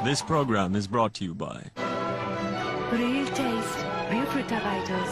This program is brought to you by Real Taste, Real Fruitaritos.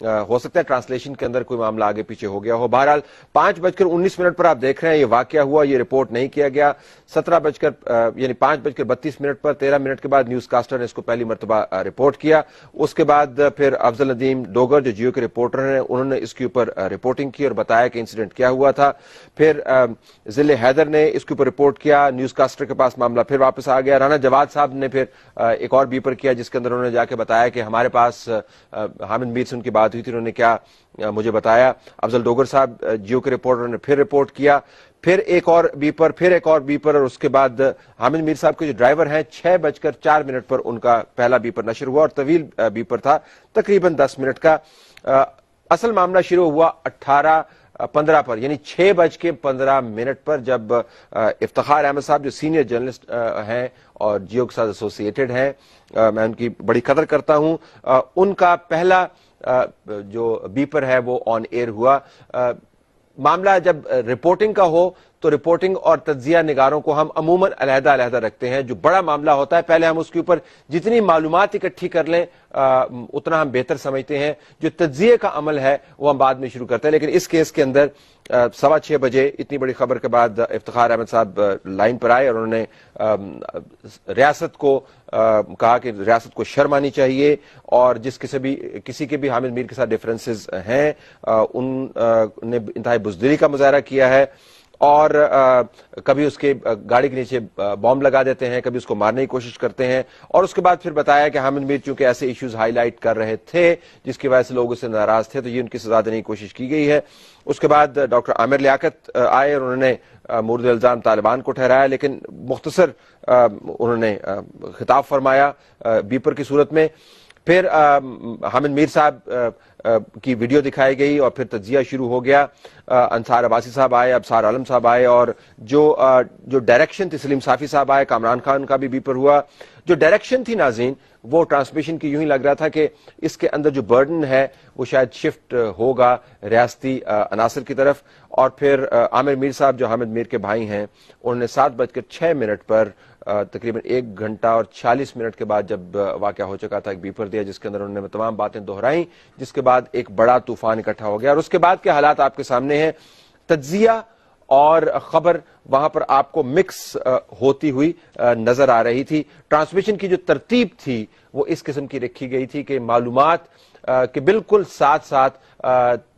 ہو سکتا ہے translation کے اندر کوئی معاملہ آگے پیچھے ہو گیا ہو. بہرحال 5:19 پر آپ دیکھ رہے ہیں یہ واقعہ ہوا, یہ رپورٹ نہیں کیا گیا. 5:32 پر 13 منٹ کے بعد نیوز کاسٹر نے اس کو پہلی مرتبہ رپورٹ کیا. اس کے بعد پھر افضل ندیم ڈوگر جو جیو کے رپورٹر ہیں انہوں نے اس کے اوپر رپورٹنگ کی اور بتایا کہ انسیڈنٹ کیا ہوا تھا. پھر ضلع حیدر نے اس کے اوپر رپورٹ کیا, نیوز کاسٹر کے پاس معاملہ پھر واپس آ گیا. رانا جواد صاحب نے پھر ایک اور بیپر کیا جس کے اندر انہوں نے جا کے بتایا کہ ہمارے پاس حامد میر سے ان کی بات ہوئی تھی, انہوں نے کیا مجھے بتایا. افضل ڈوگر صاحب جیو کے رپورٹر نے پھر رپورٹ کیا, پھر ایک اور بیپر اور اس کے بعد حامد میر صاحب کے جو ڈرائیور ہیں 6:04 پر ان کا پہلا بیپر نشر ہوا اور طویل بیپر تھا تقریباً 10 منٹ کا. اصل معاملہ شروع ہوا 8:15 پر یعنی 6:15 پر جب افتخار احمد صاحب جو سینئر جرنلسٹ ہیں اور جیو کے ساتھ ایسوسیٹڈ ہیں, میں ان کی بڑی قدر کرتا ہوں, ان کا پہلا جو بیپر ہے وہ آن ایئر ہوا. معاملہ جب رپورٹنگ کا ہو تو رپورٹنگ اور تجزیہ نگاروں کو ہم عموماً علیحدہ رکھتے ہیں. جو بڑا معاملہ ہوتا ہے پہلے ہم اس کے اوپر جتنی معلومات اکٹھی کر لیں اتنا ہم بہتر سمجھتے ہیں. جو تجزیے کا عمل ہے وہ ہم بعد میں شروع کرتے ہیں. لیکن اس کیس کے اندر 6:15 بجے اتنی بڑی خبر کے بعد افتخار احمد صاحب لائن پر آئے اور انہوں نے ریاست کو کہا کہ ریاست کو شرم آنی چاہیے اور کسی کے بھی حامد میر کے ساتھ ڈفرینسز ہیں ان نے انتہائی بزدلی کا مظاہرہ کیا ہے اور کبھی اس کے گاڑی کے نیچے بم لگا دیتے ہیں, کبھی اس کو مارنے کی کوشش کرتے ہیں. اور اس کے بعد پھر بتایا کہ حامد میر چونکہ ایسے ایشوز ہائی لائٹ کر رہے تھے جس کی وجہ سے لوگ اس سے ناراض تھے تو یہ ان کی سزا دینے کی کوشش کی گئی ہے. اس کے بعد ڈاکٹر عامر لیاقت آئے اور انہوں نے مورد الزام طالبان کو ٹھہرایا, لیکن مختصر انہوں نے خطاب فرمایا بیپر کی صورت میں. پھر حامد میر صاحب کی ویڈیو دکھائی گئی اور پھر تجزیہ شروع ہو گیا. انصار عباسی صاحب آئے, ابصار عالم صاحب آئے اور جو ڈائریکشن تھی سلیم صافی صاحب آئے, کامران خان کا بھی بیپر ہوا. جو ڈائریکشن تھی ناظرین وہ ٹرانسمیشن کی یوں ہی لگ رہا تھا کہ اس کے اندر جو برڈن ہے وہ شاید شفٹ ہوگا ریاستی عناصر کی طرف. اور پھر عامر میر صاحب جو حامد میر کے بھائی ہیں انہوں نے 7:06 پر تقریباً 1 گھنٹہ اور 40 منٹ کے بعد جب واقعہ ہو چکا تھا ایک بیپر دیا جس کے اندر انہوں نے تمام باتیں دہرائیں, جس کے بعد ایک بڑا طوفان اکٹھا ہو گیا. اور اس کے بعد کے حالات آپ کے سامنے ہیں. تجزیہ اور خبر وہاں پر آپ کو مکس ہوتی ہوئی نظر آ رہی تھی. ٹرانسمیشن کی جو ترتیب تھی وہ اس قسم کی رکھی گئی تھی کہ معلومات کہ بالکل ساتھ ساتھ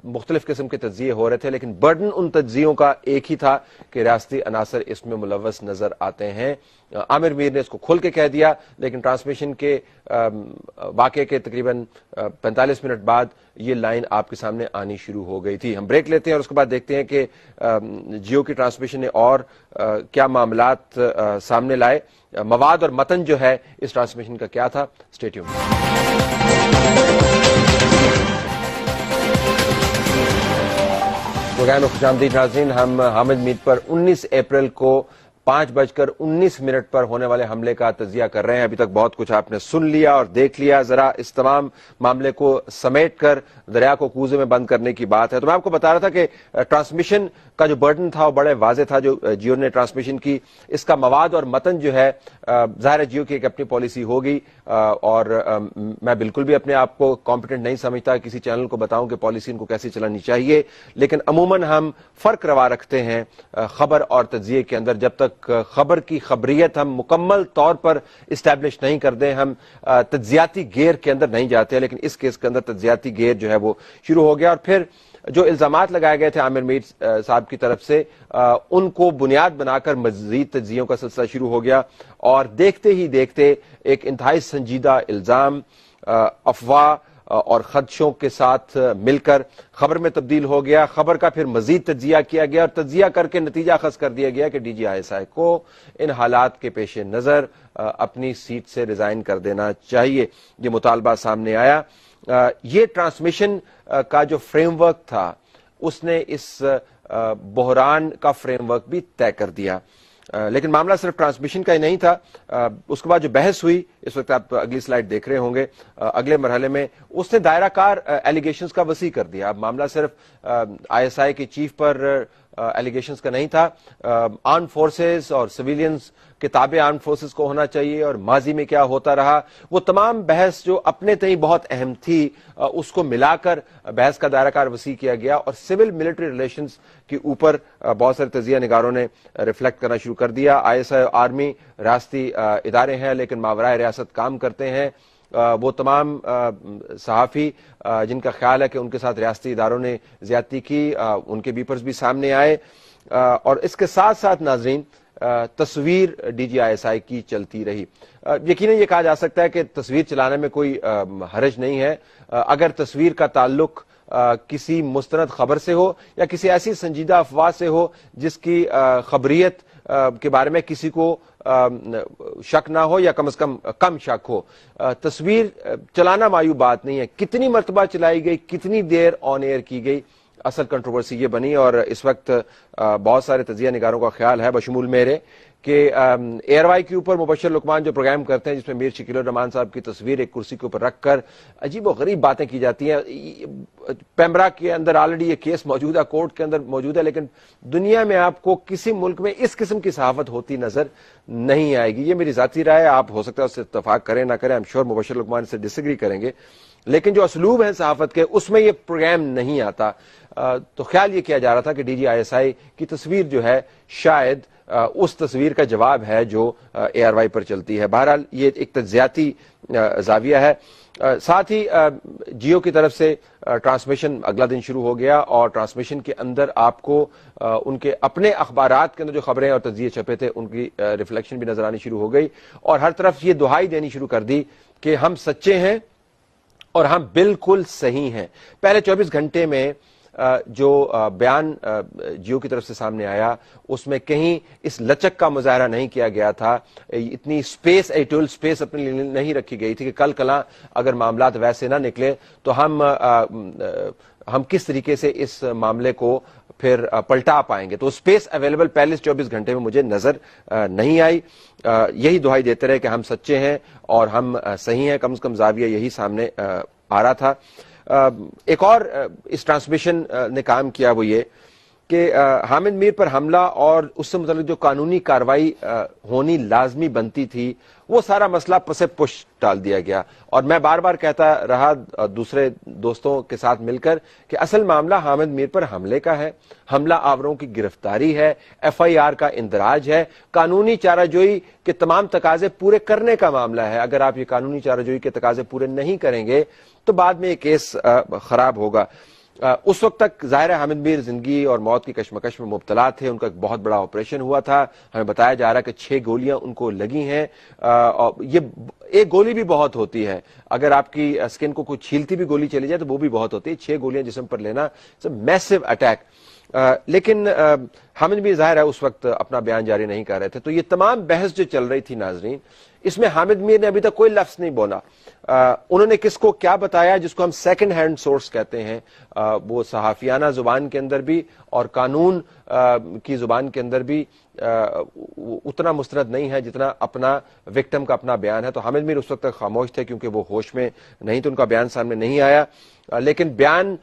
مختلف قسم کے تجزیے ہو رہے تھے, لیکن برڈن ان تجزیوں کا ایک ہی تھا کہ ریاستی عناصر اس میں ملوث نظر آتے ہیں. عامر میر نے اس کو کھل کے کہہ دیا, لیکن ٹرانسمیشن کے واقعے کے تقریباً 45 منٹ بعد یہ لائن آپ کے سامنے آنی شروع ہو گئی تھی. ہم بریک لیتے ہیں اور اس کے بعد دیکھتے ہیں کہ جیو کی ٹرانسمیشن نے اور کیا معاملات سامنے لائے. مواد اور متن جو ہے اس ٹرانسمیشن کا کیا تھا. Stay tune. پروگرام میں خوش آمدید ناظرین. ہم حامد میر پر 19 اپریل کو 5:19 پر ہونے والے حملے کا تجزیہ کر رہے ہیں. ابھی تک بہت کچھ آپ نے سن لیا اور دیکھ لیا. ذرا اس تمام معاملے کو سمیٹ کر دریا کو کوزے میں بند کرنے کی بات ہے. تو میں آپ کو بتا رہا تھا کہ ٹرانسمیشن کا جو برڈن تھا وہ بڑے واضح تھا جو جیو نے ٹرانسمیشن کی. اس کا مواد اور متن جو ہے ظاہر جیو کی ایک اپنی پالیسی ہوگی اور میں بالکل بھی اپنے آپ کو کمپیٹنٹ نہیں سمجھتا کسی چینل کو بتاؤں کہ پالیسی ان کو کیسے چلانی چاہیے, لیکن عموماً ہم فرق روا رکھتے ہیں خبر اور تجزیے کے اندر. جب تک خبر کی خبریت ہم مکمل طور پر اسٹیبلش نہیں کر دیں ہم تجزیاتی گیئر کے اندر نہیں جاتے, لیکن اس کیس کے اندر تجزیاتی گیئر جو ہے وہ شروع ہو گیا. اور پھر جو الزامات لگائے گئے تھے عامر میر صاحب کی طرف سے ان کو بنیاد بنا کر مزید تجزیوں کا سلسلہ شروع ہو گیا اور دیکھتے ہی دیکھتے ایک انتہائی سنجیدہ الزام افواہ اور خدشوں کے ساتھ مل کر خبر میں تبدیل ہو گیا. خبر کا پھر مزید تجزیہ کیا گیا اور تجزیہ کر کے نتیجہ اخذ کر دیا گیا کہ ڈی جی ISI کو ان حالات کے پیش نظر اپنی سیٹ سے ریزائن کر دینا چاہیے. یہ مطالبہ سامنے آیا. یہ ٹرانسمیشن کا جو فریم ورک تھا اس نے اس بحران کا فریم ورک بھی طے کر دیا. لیکن معاملہ صرف ٹرانسمیشن کا ہی نہیں تھا. اس کے بعد جو بحث ہوئی, اس وقت آپ اگلی سلائیڈ دیکھ رہے ہوں گے, اگلے مرحلے میں اس نے دائرہ کار ایلیگیشنز کا وسیع کر دیا. اب معاملہ صرف ISI کے چیف پر ایلیگیشنز کا نہیں تھا. آرم فورسز اور سویلینز کے تابع آرم فورسز کو ہونا چاہیے اور ماضی میں کیا ہوتا رہا, وہ تمام بحث جو اپنے تئیں بہت اہم تھی اس کو ملا کر بحث کا دائرہ کار وسیع کیا گیا, اور سول ملٹری ریلیشنز کے اوپر بہت سارے تجزیہ نگاروں نے ریفلیکٹ کرنا شروع کر دیا. ISI آرمی ریاستی ادارے ہیں لیکن ماورائے ریاست کام کرتے ہیں. وہ تمام صحافی جن کا خیال ہے کہ ان کے ساتھ ریاستی اداروں نے زیادتی کی, ان کے بیپرز بھی سامنے آئے, اور اس کے ساتھ ساتھ ناظرین تصویر DGI کی چلتی رہی. یقیناً یہ کہا جا سکتا ہے کہ تصویر چلانے میں کوئی حرج نہیں ہے اگر تصویر کا تعلق کسی مستند خبر سے ہو یا کسی ایسی سنجیدہ افواہ سے ہو جس کی خبریت کے بارے میں کسی کو شک نہ ہو یا کم از کم شک ہو. تصویر چلانا معیوب بات نہیں ہے, کتنی مرتبہ چلائی گئی, کتنی دیر آن ایئر کی گئی, اصل کنٹروورسی یہ بنی. اور اس وقت بہت سارے تجزیہ نگاروں کا خیال ہے بشمول میرے کہ ایئر وائی کے اوپر مبشر لقمان جو پروگرام کرتے ہیں جس میں میر شکیل الرحمان صاحب کی تصویر ایک کرسی کے اوپر رکھ کر عجیب و غریب باتیں کی جاتی ہیں. پیمرا کے اندر آلریڈی یہ کیس موجود ہے, کورٹ کے اندر موجود ہے, لیکن دنیا میں آپ کو کسی ملک میں اس قسم کی صحافت ہوتی نظر نہیں آئے گی. یہ میری ذاتی رائے ہے, آپ ہو سکتا ہے اس سے اتفاق کریں نہ کریں, I'm sure مبشر لقمان سے ڈس ایگری کریں گے, لیکن جو اسلوب ہے صحافت کے اس میں یہ پروگرام نہیں آتا. تو خیال یہ کیا جا رہا تھا کہ DGI کی تصویر جو ہے شاید اس تصویر کا جواب ہے جو ARY پر چلتی ہے. بہرحال یہ ایک تجزیاتی زاویہ ہے. ساتھ ہی جیو کی طرف سے ٹرانسمیشن اگلا دن شروع ہو گیا, اور ٹرانسمیشن کے اندر آپ کو ان کے اپنے اخبارات کے اندر جو خبریں اور تجزیے چھپے تھے ان کی ریفلیکشن بھی نظر آنی شروع ہو گئی, اور ہر طرف یہ دہائی دینی شروع کر دی کہ ہم سچے ہیں اور ہم بالکل صحیح ہیں. پہلے 24 گھنٹے میں جو بیان جیو کی طرف سے سامنے آیا اس میں کہیں اس لچک کا مظاہرہ نہیں کیا گیا تھا, اتنی اسپیس ایٹول اسپیس اپنے لیے نہیں رکھی گئی تھی کہ کل کلاں اگر معاملات ویسے نہ نکلے تو ہم کس طریقے سے اس معاملے کو پھر پلٹا پائیں گے. تو اسپیس اویلیبل پہلے 24 گھنٹے میں مجھے نظر نہیں آئی. یہی دہائی دیتے رہے کہ ہم سچے ہیں اور ہم صحیح ہیں, کم از کم زاویہ یہی سامنے آ رہا تھا. ایک اور اس ٹرانسمیشن نے کام کیا وہ یہ کہ حامد میر پر حملہ اور اس سے متعلق جو قانونی کارروائی ہونی لازمی بنتی تھی وہ سارا مسئلہ پس پش ڈال دیا گیا. اور میں بار بار کہتا رہا دوسرے دوستوں کے ساتھ مل کر کہ اصل معاملہ حامد میر پر حملے کا ہے, حملہ آوروں کی گرفتاری ہے, FIR کا اندراج ہے, قانونی چارہ جوئی کے تمام تقاضے پورے کرنے کا معاملہ ہے. اگر آپ یہ قانونی چارہ جوئی کے تقاضے پورے نہیں کریں گے تو بعد میں یہ کیس خراب ہوگا. اس وقت تک ظاہر ہے حامد میر زندگی اور موت کی کشمکش میں مبتلا تھے. ان کا ایک بہت بڑا آپریشن ہوا تھا, ہمیں بتایا جا رہا ہے کہ 6 گولیاں ان کو لگی ہیں. یہ ایک گولی بھی بہت ہوتی ہے, اگر آپ کی اسکن کو کوئی چھیلتی بھی گولی چلی جائے تو وہ بھی بہت ہوتی ہے. 6 گولیاں جسم پر لینا میسو اٹیک. لیکن حامد میر ظاہر ہے اس وقت اپنا بیان جاری نہیں کر رہے تھے. تو یہ تمام بحث جو چل رہی تھی ناظرین, اس میں حامد میر نے ابھی تک کوئی لفظ نہیں بولا. انہوں نے کس کو کیا بتایا جس کو ہم سیکنڈ ہینڈ سورس کہتے ہیں, وہ صحافیانہ زبان کے اندر بھی اور قانون کی زبان کے اندر بھی اتنا مستند نہیں ہے جتنا اپنا وکٹم کا اپنا بیان ہے. تو حامد میر اس وقت تک خاموش تھے کیونکہ وہ ہوش میں نہیں تو ان کا بیان سامنے نہیں آیا. لیکن بیان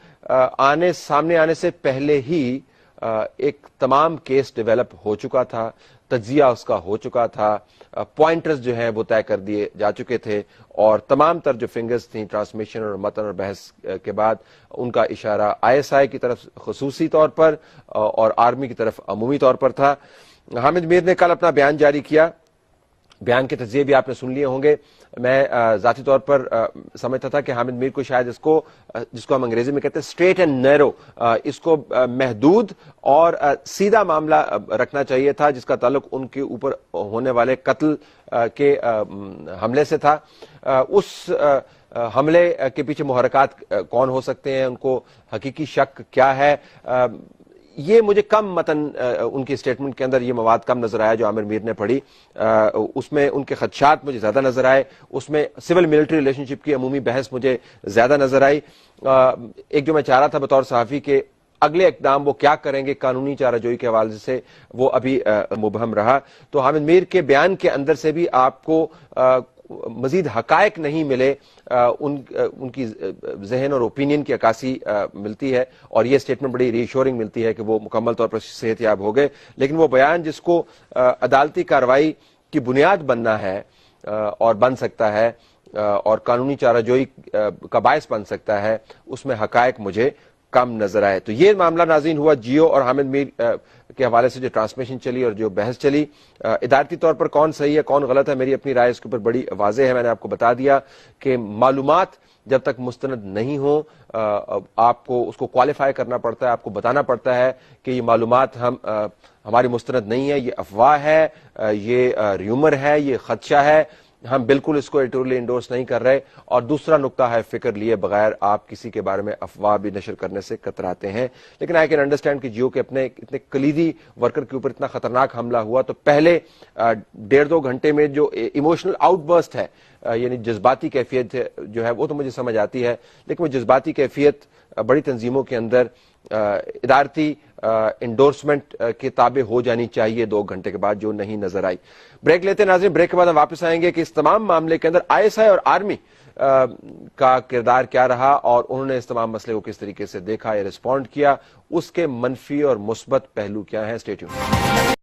سامنے آنے سے پہلے ہی ایک تمام کیس ڈیولپ ہو چکا تھا, تجزیہ اس کا ہو چکا تھا, پوائنٹرز جو ہیں وہ طے کر دیے جا چکے تھے, اور تمام تر جو فنگرز تھیں ٹرانسمیشن اور متن اور بحث کے بعد ان کا اشارہ ISI کی طرف خصوصی طور پر اور آرمی کی طرف عمومی طور پر تھا. حامد میر نے کل اپنا بیان جاری کیا, بیان کے تجزیے بھی آپ نے سن لیے ہوں گے. میں ذاتی طور پر سمجھتا تھا کہ حامد میر کو شاید اس کو جس کو ہم انگریزی میں کہتے ہیں اسٹریٹ اینڈ نیرو, اس کو محدود اور سیدھا معاملہ رکھنا چاہیے تھا جس کا تعلق ان کے اوپر ہونے والے قتل کے حملے سے تھا. اس حملے کے پیچھے محرکات کون ہو سکتے ہیں, ان کو حقیقی شک کیا ہے, یہ مجھے کم متن ان کی اسٹیٹمنٹ کے اندر یہ مواد کم نظر آیا جو عامر میر نے پڑھی. اس میں ان کے خدشات مجھے زیادہ نظر آئے, اس میں سول ملٹری ریلیشن شپ کی عمومی بحث مجھے زیادہ نظر آئی. ایک جو میں چاہ رہا تھا بطور صحافی کہ اگلے اقدام وہ کیا کریں گے قانونی چارہ جوئی کے حوالے سے, وہ ابھی مبہم رہا. تو حامد میر کے بیان کے اندر سے بھی آپ کو مزید حقائق نہیں ملے ان کی ذہن اور اوپینین کی عکاسی ملتی ہے، اور یہ اسٹیٹمنٹ بڑی ری ایشورنگ ملتی ہے کہ وہ مکمل طور پر صحت یاب ہو گئے. لیکن وہ بیان جس کو عدالتی کارروائی کی بنیاد بننا ہے اور بن سکتا ہے اور قانونی چارہ جوئی کا باعث بن سکتا ہے، اس میں حقائق مجھے کم نظر آئے. تو یہ معاملہ ناظرین ہوا جیو اور حامد میر کے حوالے سے جو ٹرانسمیشن چلی اور جو بحث چلی. ادارتی طور پر کون صحیح ہے کون غلط ہے، میری اپنی رائے اس کے اوپر بڑی واضح ہے. میں نے آپ کو بتا دیا کہ معلومات جب تک مستند نہیں ہوں آپ کو اس کو کوالیفائی کرنا پڑتا ہے، آپ کو بتانا پڑتا ہے کہ یہ معلومات ہماری مستند نہیں ہے، یہ افواہ ہے، یہ ریومر ہے، یہ خدشہ ہے، ہم بالکل اس کو ایڈیٹوریلی انڈورس نہیں کر رہے. اور دوسرا نقطہ ہے فکر لیے بغیر آپ کسی کے بارے میں افواہ بھی نشر کرنے سے کتراتے ہیں. لیکن آئی کین انڈرسٹینڈ کہ جیو کے اپنے اتنے کلیدی ورکر کے اوپر اتنا خطرناک حملہ ہوا تو پہلے 1.5-2 گھنٹے میں جو ایموشنل آؤٹ برسٹ ہے، یعنی جذباتی کیفیت جو ہے وہ تو مجھے سمجھ آتی ہے، لیکن وہ جذباتی کیفیت بڑی تنظیموں کے اندر ادارتی انڈورسمنٹ کے تابع ہو جانی چاہیے 2 گھنٹے کے بعد، جو نہیں نظر آئی. بریک لیتے ہیں ناظرین، بریک کے بعد ہم واپس آئیں گے کہ اس تمام معاملے کے اندر ISI اور آرمی کا کردار کیا رہا اور انہوں نے اس تمام مسئلے کو کس طریقے سے دیکھا یا رسپونڈ کیا، اس کے منفی اور مثبت پہلو کیا ہیں. Stay tuned.